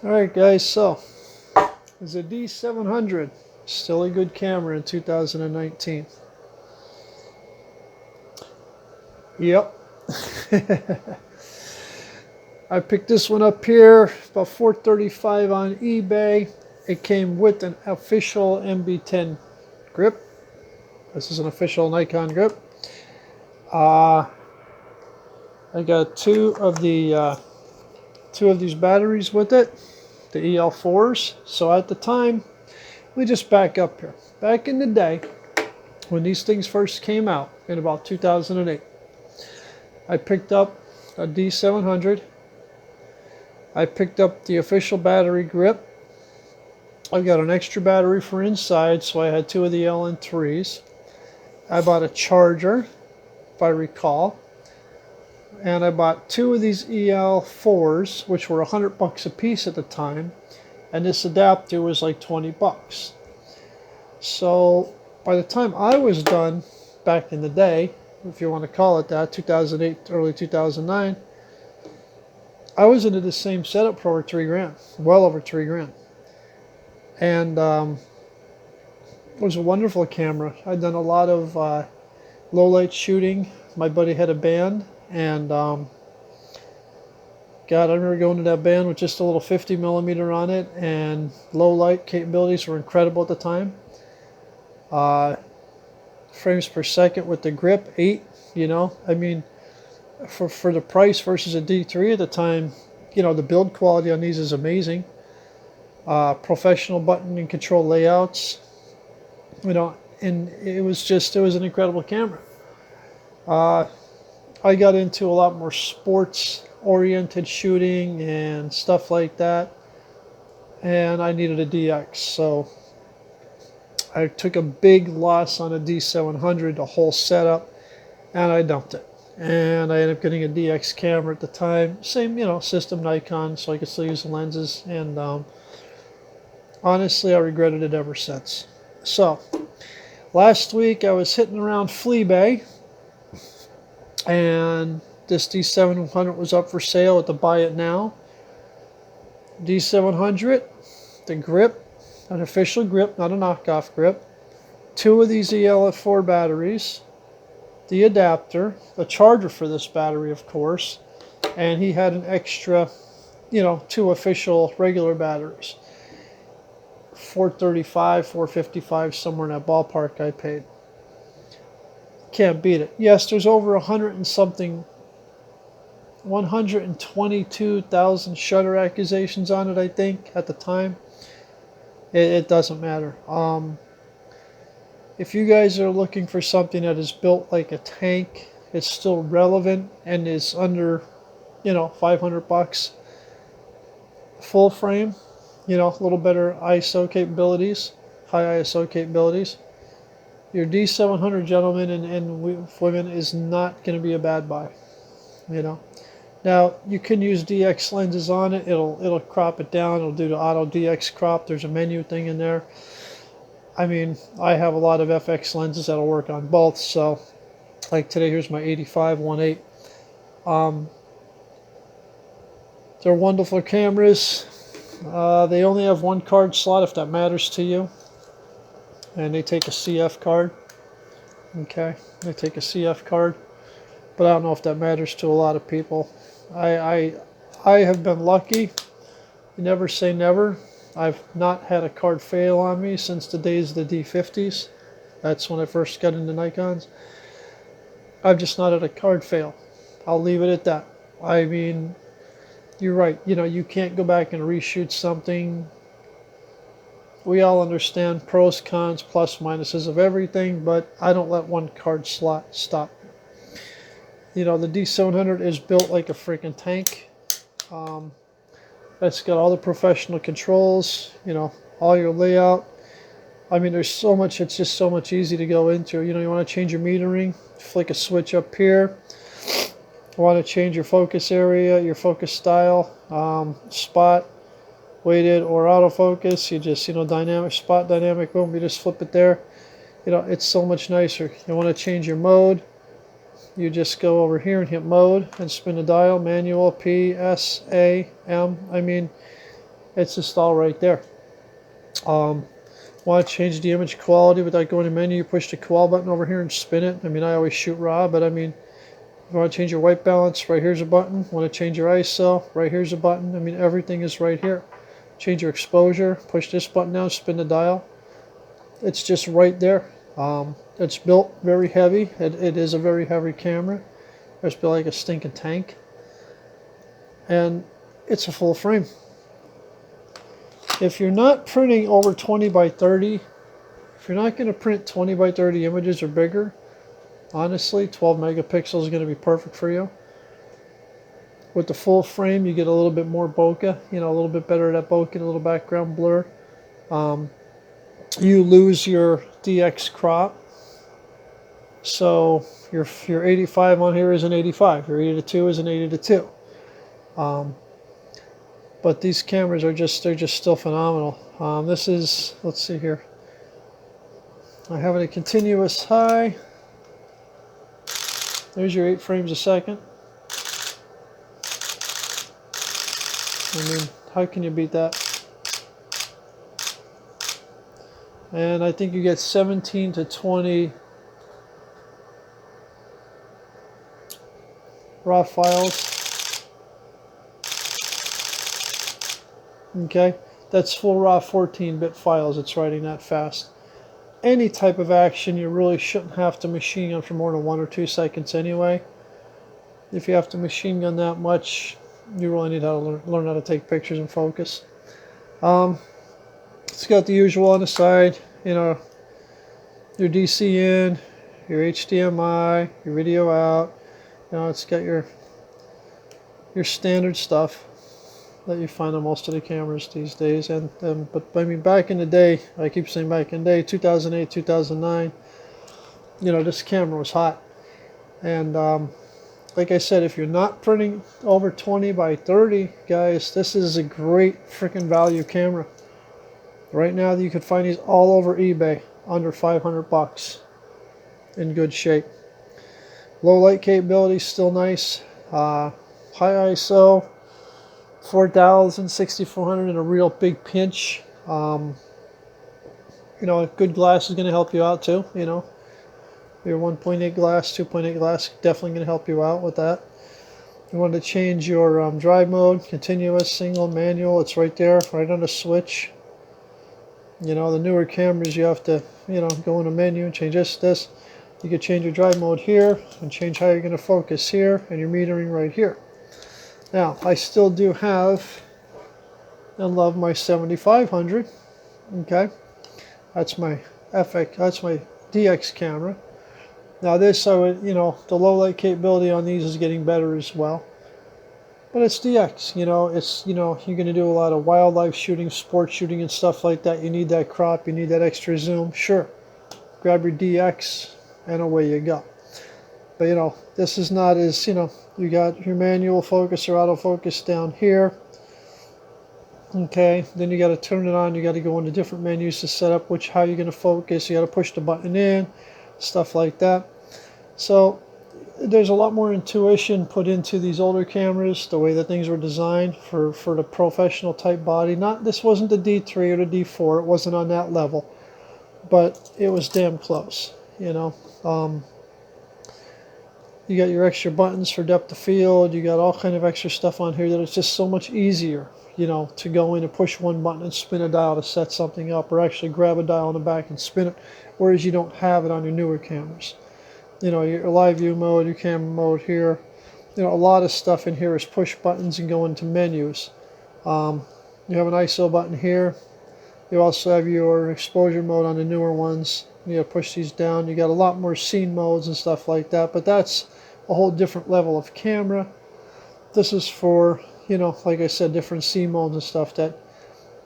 Alright guys, so it's a D700, still a good camera in 2019. Yep. I picked this one up here, about $435 on eBay. It came with an official MB10 grip. This is an official Nikon grip. I got two of these batteries with it, the EL4s. So at the time, we just back up here. Back in the day, when these things first came out in about 2008, I picked up a D700. I picked up the official battery grip. I got an extra battery for inside, so I had two of the LN3s. I bought a charger, if I recall. And I bought two of these EL4s, which were $100 a piece at the time. And this adapter was like $20. So by the time I was done, back in the day, if you want to call it that, 2008, early 2009, I was into the same setup for over $3 grand, well over $3 grand. And it was a wonderful camera. I'd done a lot of low light shooting. My buddy had a band, and God, I remember going to that band with just a little 50mm on it, and low light capabilities were incredible at the time. Frames per second with the grip, 8, you know, I mean, for the price versus a D3 at the time, you know, the build quality on these is amazing. Professional button and control layouts, you know, and it was an incredible camera. I got into a lot more sports oriented shooting and stuff like that, and I needed a DX, so I took a big loss on a D700, the whole setup, and I dumped it. And I ended up getting a DX camera at the time. Same, you know, system, Nikon, so I could still use the lenses. And honestly, I regretted it ever since. So, last week I was hitting around Fleabay, and this D700 was up for sale at the Buy It Now. D700, the grip, an official grip, not a knockoff grip. Two of these EL4 batteries. The adapter, the charger for this battery, of course, and he had an extra, you know, two official regular batteries. $435, $455, somewhere in that ballpark I paid. Can't beat it. Yes, there's over 100 and something, 122,000 shutter accusations on it, I think, at the time. It doesn't matter. If you guys are looking for something that is built like a tank, it's still relevant and is under, you know, $500, full frame, you know, a little better ISO capabilities, high ISO capabilities, your D700, gentlemen and women, is not going to be a bad buy, you know. Now you can use DX lenses on it. It'll crop it down. It'll do the auto DX crop. There's a menu thing in there. I mean, I have a lot of FX lenses that'll work on both. So, like today, here's my 85 1.8. They're wonderful cameras. They only have one card slot, if that matters to you. And they take a CF card. Okay, they take a CF card. But I don't know if that matters to a lot of people. I have been lucky. You never say never. I've not had a card fail on me since the days of the D50s. That's when I first got into Nikons. I've just not had a card fail. I'll leave it at that. I mean, you're right. You know, you can't go back and reshoot something. We all understand pros, cons, plus, minuses of everything, but I don't let one card slot stop me. You know, the D700 is built like a freaking tank. It's got all the professional controls, you know, all your layout. I mean, there's so much, it's just so much easy to go into. You know, you want to change your metering, flick a switch up here. You want to change your focus area, your focus style, spot, weighted or autofocus. You just, you know, dynamic, spot dynamic, boom, you just flip it there. You know, it's so much nicer. You want to change your mode. You just go over here and hit mode and spin the dial, manual, P, S, A, M. I mean, It's just all right there. Want to change the image quality without going to menu, you push the qual button over here and spin it. I mean, I always shoot raw, but I mean, if you want to change your white balance, right here's a button. Want to change your ISO, right here's a button. I mean, everything is right here. Change your exposure, push this button down, spin the dial. It's just right there. It's built very heavy. It is a very heavy camera. It's built like a stinking tank. And it's a full frame. If you're not printing over 20 by 30, if you're not going to print 20 by 30 images or bigger, honestly, 12 megapixels is going to be perfect for you. With the full frame, you get a little bit more bokeh, you know, a little bit better at that bokeh, a little background blur. You lose your DX crop. So your 85 on here is an 85, your 80 to 2 is an 80 to 2. But these cameras are they're just still phenomenal. This is, let's see here. I have it at continuous high. There's your 8 frames a second. I mean, how can you beat that? And I think you get 17 to 20 raw files. Okay, that's full raw 14-bit files. It's writing that fast. Any type of action, you really shouldn't have to machine gun for more than 1 or 2 seconds anyway. If you have to machine gun that much, you really need how to learn how to take pictures and focus. It's got the usual on the side, you know, your DC in, your HDMI, your video out. You know, it's got your standard stuff that you find on most of the cameras these days. But I mean, back in the day, I keep saying back in the day, 2008, 2009, you know, this camera was hot. And like I said, if you're not printing over 20 by 30, guys, this is a great freaking value camera. Right now, you could find these all over eBay, under 500 bucks, in good shape. Low light capability, still nice. High ISO, 4000, 6400 in a real big pinch. You know, good glass is going to help you out too. You know, your 1.8 glass, 2.8 glass, definitely going to help you out with that. You want to change your drive mode, continuous, single, manual. It's right there, right on the switch. You know, the newer cameras, you have to, you know, go in a menu and change this. You can change your drive mode here and change how you're going to focus here, and your metering right here. Now, I still do have and love my 7500. Okay, that's my that's my DX camera. Now this, I would, you know, the low light capability on these is getting better as well. But it's DX, you know, it's, you know, you're going to do a lot of wildlife shooting, sport shooting and stuff like that. You need that crop, you need that extra zoom. Sure, grab your DX and away you go. But, you know, this is not as, you know, you got your manual focus or autofocus down here. Okay, then you got to turn it on. You got to go into different menus to set up how you're going to focus. You got to push the button in, stuff like that. So there's a lot more intuition put into these older cameras, the way that things were designed for the professional type body. This wasn't the D3 or the D4, it wasn't on that level, but it was damn close, you know. You got your extra buttons for depth of field, you got all kind of extra stuff on here that it's just so much easier, you know, to go in and push one button and spin a dial to set something up, or actually grab a dial in the back and spin it, whereas you don't have it on your newer cameras. You know, your live view mode, your camera mode here. You know, a lot of stuff in here is push buttons and go into menus. You have an ISO button here. You also have your exposure mode on the newer ones. You gotta push these down. You got a lot more scene modes and stuff like that, but that's a whole different level of camera. This is for, you know, like I said, different scene modes and stuff that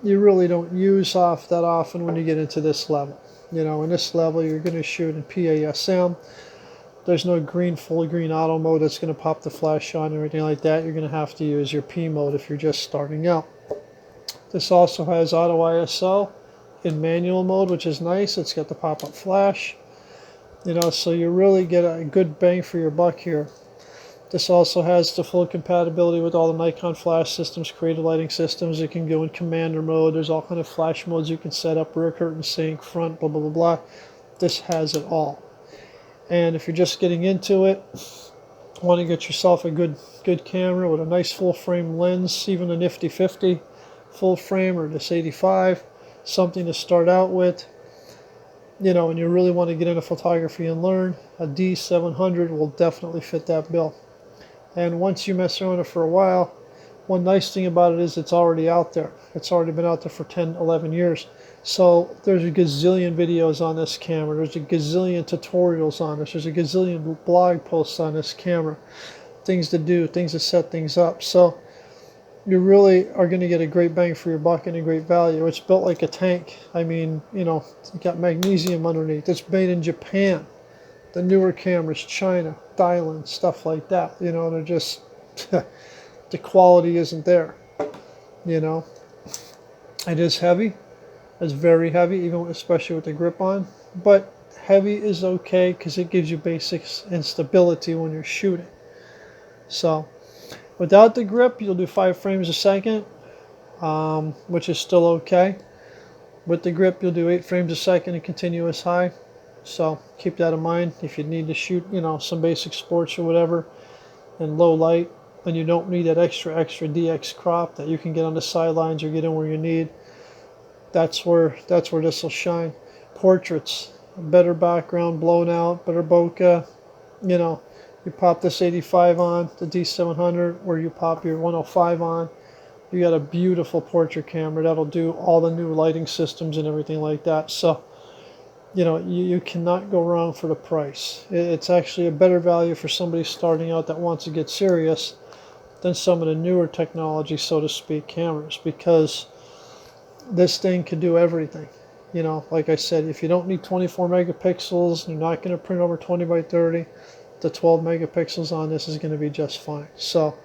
you really don't use that often when you get into this level. You know, in this level, you're going to shoot in PASM. There's no full green auto mode that's going to pop the flash on or anything like that. You're going to have to use your P mode if you're just starting out. This also has auto ISO in manual mode, which is nice. It's got the pop-up flash. You know, so you really get a good bang for your buck here. This also has the full compatibility with all the Nikon flash systems, creative lighting systems. It can go in commander mode. There's all kind of flash modes you can set up, rear curtain sync, front, blah, blah, blah, blah. This has it all. And if you're just getting into it, want to get yourself a good camera with a nice full frame lens, even a nifty 50 full frame or this 85, something to start out with, you know, and you really want to get into photography and learn, a D700 will definitely fit that bill. And once you mess around it for a while, one nice thing about it is it's already out there. It's already been out there for 10, 11 years. So there's a gazillion videos on this camera. There's a gazillion tutorials on this. There's a gazillion blog posts on this camera. Things to do, things to set things up. So you really are going to get a great bang for your buck and a great value. It's built like a tank. I mean, you know, it's got magnesium underneath. It's made in Japan. The newer cameras, China, Thailand, stuff like that. You know, they're just, the quality isn't there. You know, it is heavy. It's very heavy, even especially with the grip on. But heavy is okay because it gives you basics and stability when you're shooting. So without the grip, you'll do 5 frames a second, which is still okay. With the grip, you'll do 8 frames a second in continuous high. So keep that in mind if you need to shoot, you know, some basic sports or whatever in low light, and you don't need that extra DX crop that you can get on the sidelines or get in where you need. That's where this will shine. Portraits, better background, blown out, better bokeh. You know, you pop this 85 on, the D700, or you pop your 105 on. You got a beautiful portrait camera that'll do all the new lighting systems and everything like that. So, you know, you cannot go wrong for the price. It's actually a better value for somebody starting out that wants to get serious than some of the newer technology, so to speak, cameras, because this thing can do everything. You know, like I said, if you don't need 24 megapixels, you're not going to print over 20 by 30, the 12 megapixels on this is going to be just fine. So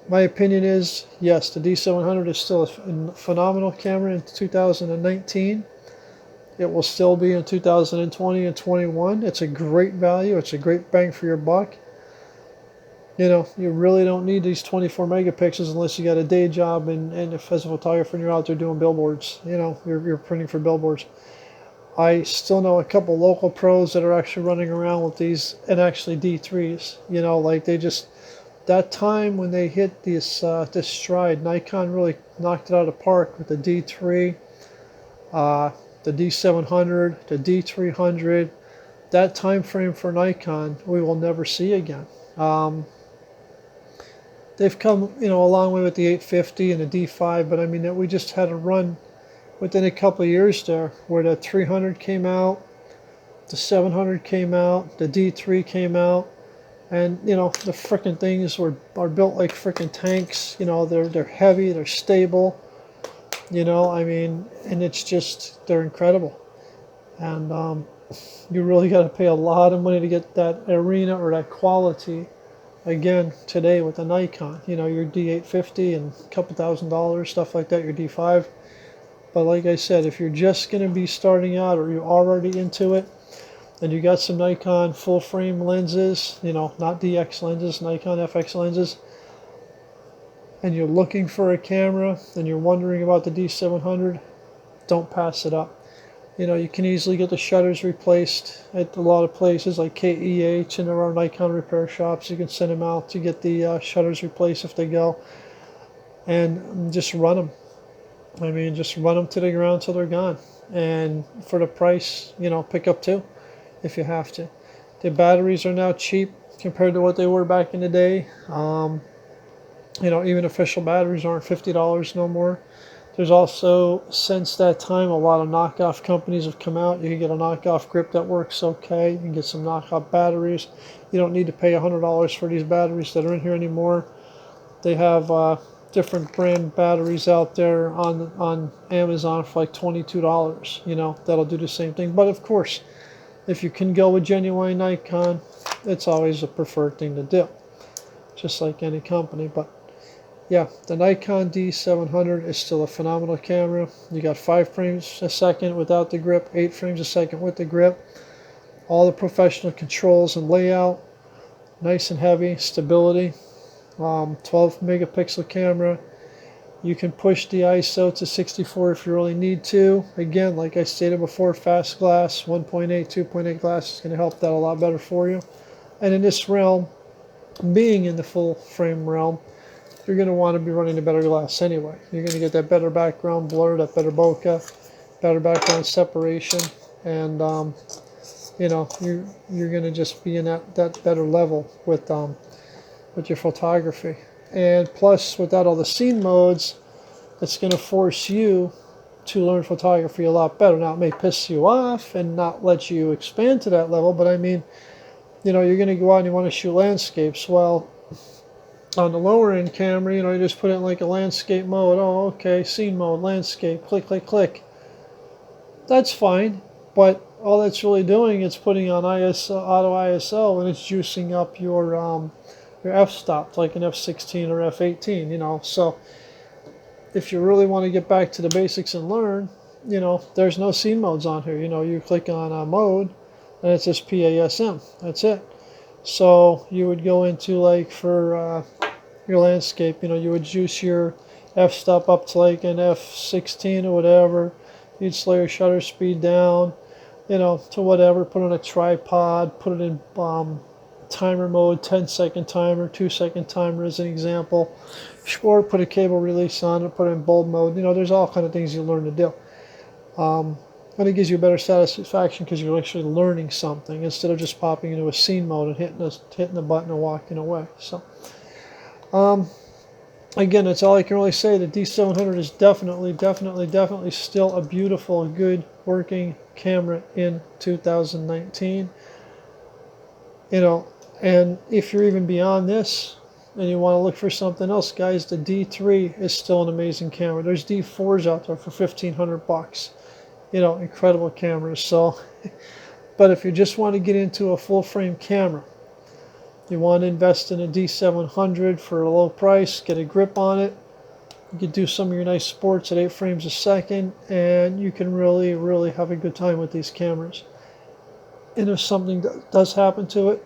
my opinion is, yes, the D700 is still a phenomenal camera in 2019. It will still be in 2020 and 21. It's a great value. It's a great bang for your buck. You know, you really don't need these 24 megapixels unless you got a day job and if as a photographer and you're out there doing billboards. You know, you're printing for billboards. I still know a couple local pros that are actually running around with these, and actually D3s. You know, like they just, that time when they hit this stride, Nikon really knocked it out of the park with the D3, the D700, the D300. That time frame for Nikon we will never see again. They've come, you know, a long way with the 850 and the D5, but I mean, we just had a run within a couple of years there where the 300 came out, the 700 came out, the D3 came out, and you know, the frickin' things are built like frickin' tanks. You know, they're heavy, they're stable. You know, I mean, and it's just, they're incredible. And you really got to pay a lot of money to get that arena or that quality. Again, today with the Nikon, you know, your D850 and a couple $1,000, stuff like that, your D5. But like I said, if you're just going to be starting out or you're already into it, and you got some Nikon full frame lenses, you know, not DX lenses, Nikon FX lenses, and you're looking for a camera and you're wondering about the D700, don't pass it up. You know, you can easily get the shutters replaced at a lot of places like KEH, and there are Nikon repair shops. You can send them out to get the shutters replaced if they go, and just run them. I mean, just run them to the ground till they're gone. And for the price, you know, pick up 2 if you have to. The batteries are now cheap compared to what they were back in the day. You know, even official batteries aren't $50 no more. There's also, since that time, a lot of knockoff companies have come out. You can get a knockoff grip that works okay. You can get some knockoff batteries. You don't need to pay $100 for these batteries that are in here anymore. They have different brand batteries out there on Amazon for like $22. You know, that'll do the same thing. But of course, if you can go with genuine Nikon, it's always a preferred thing to do, just like any company. But yeah, the Nikon D700 is still a phenomenal camera. You got 5 frames a second without the grip, 8 frames a second with the grip. All the professional controls and layout. nice and heavy, stability, 12 megapixel camera. You can push the ISO to 64 if you really need to. Again, like I stated before, fast glass, 1.8, 2.8 glass is going to help that a lot better for you. And in this realm, being in the full frame realm, you're going to want to be running a better glass anyway. You're going to get that better background blur, that better bokeh, better background separation, and you know, you're going to just be in that better level with your photography. And plus, without all the scene modes, it's going to force you to learn photography a lot better. Now, it may piss you off and not let you expand to that level, but I mean, you know, you're going to go out and you want to shoot landscapes. Well, on the lower end camera, you know, you just put it in like a landscape mode. Oh, okay, scene mode, landscape, click, click, click. That's fine, but all that's really doing is putting on ISO, auto ISO, and it's juicing up your f-stop, like an f16 or f18, you know. So if you really want to get back to the basics and learn, you know, there's no scene modes on here. You know, you click on mode, and it's just PASM. That's it. So you would go into, like, for your landscape, you know, you would juice your f-stop up to like an f16 or whatever. You'd slow your shutter speed down, you know, to whatever. Put on a tripod, put it in timer mode, 10-second timer, 2-second timer as an example, or put a cable release on it, put it in bulb mode. You know, there's all kind of things you learn to do. And it gives you a better satisfaction because you're actually learning something instead of just popping into a scene mode and hitting the button and walking away. So, again, that's all I can really say. The D700 is definitely still a beautiful, good working camera in 2019. You know, and if you're even beyond this and you want to look for something else, guys, the D3 is still an amazing camera. There's D4s out there for $1,500. You know, incredible cameras. So, but if you just want to get into a full frame camera, you want to invest in a D700 for a low price, get a grip on it. You can do some of your nice sports at 8 frames a second, and you can really have a good time with these cameras. And if something does happen to it,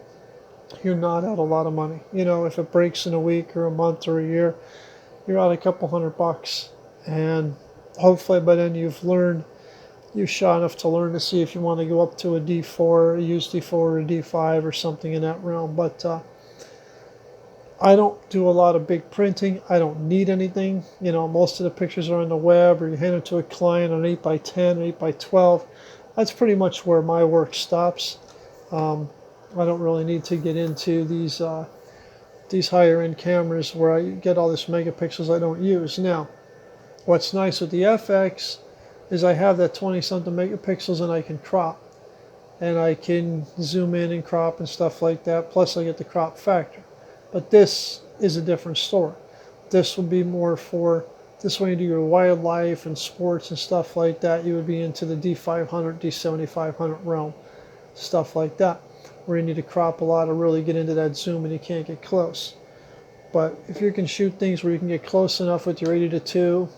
you're not out a lot of money. You know, if it breaks in a week or a month or a year, you're out a couple $100. And hopefully by then you've shot enough to learn to see if you want to go up to a D4, a used D4 or a D5 or something in that realm. But I don't do a lot of big printing. I don't need anything. You know, most of the pictures are on the web, or you hand them to a client on 8x10 or 8x12. That's pretty much where my work stops. I don't really need to get into these higher end cameras where I get all this megapixels I don't use. Now, what's nice with the FX is I have that 20-something megapixels, and I can crop. And I can zoom in and crop and stuff like that. Plus I get the crop factor. But this is a different story. This will be more for, this way you do your wildlife and sports and stuff like that. You would be into the D500, D7500 realm. Stuff like that. Where you need to crop a lot to really get into that zoom and you can't get close. But if you can shoot things where you can get close enough with your 80-2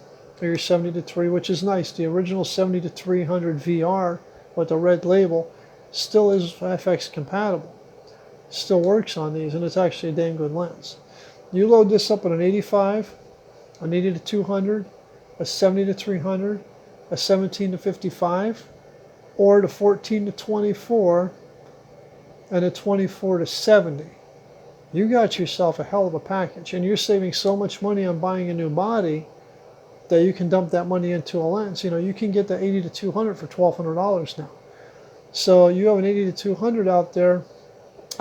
or your 70-3, which is nice. The original 70-300 VR with the red label still is FX compatible. Still works on these, and it's actually a damn good lens. You load this up on an 85, an 80-200, a 70-300, a 17-55, or the 14-24, and a 24-70. You got yourself a hell of a package, and you're saving so much money on buying a new body that you can dump that money into a lens. You know, you can get the 80-200 for $1,200 now. So you have an 80-200 out there.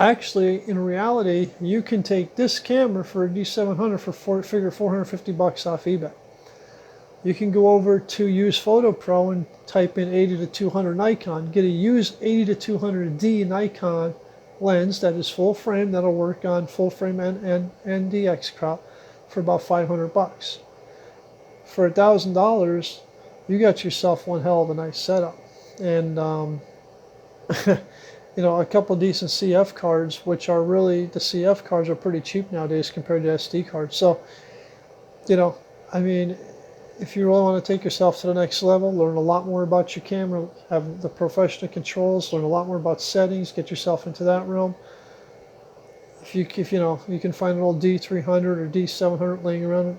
Actually, in reality, you can take this camera for a D700 for figure $450 off eBay. You can go over to Use Photo Pro and type in 80-200 Nikon, get a used 80-200D Nikon lens that is full frame, that'll work on full frame and DX crop for about $500. For $1,000, you got yourself one hell of a nice setup. And you know, a couple decent CF cards, which are really, the CF cards are pretty cheap nowadays compared to SD cards. So, you know, I mean, if you really want to take yourself to the next level, learn a lot more about your camera, have the professional controls, learn a lot more about settings, get yourself into that realm. if you know, you can find an old D300 or D700 laying around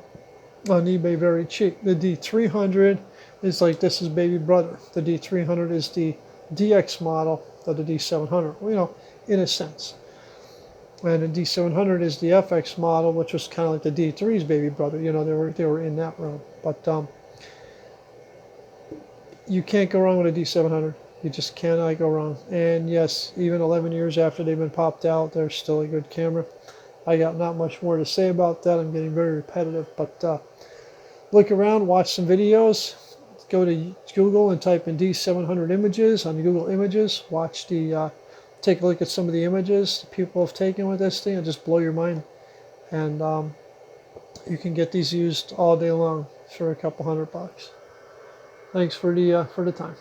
on eBay very cheap. The D300 is like this is baby brother. The D300 is the DX model of the D700, you know, in a sense. And the D700 is the FX model, which was kind of like the D3's baby brother. You know, they were in that realm. But you can't go wrong with a D700. You just cannot go wrong. And yes, even 11 years after they've been popped out, they're still a good camera. I got not much more to say about that. I'm getting very repetitive. But look around, watch some videos. Go to Google and type in D700 images on Google Images. Watch the, take a look at some of the images people have taken with this thing and just blow your mind. And you can get these used all day long for a couple $100. Thanks for the time.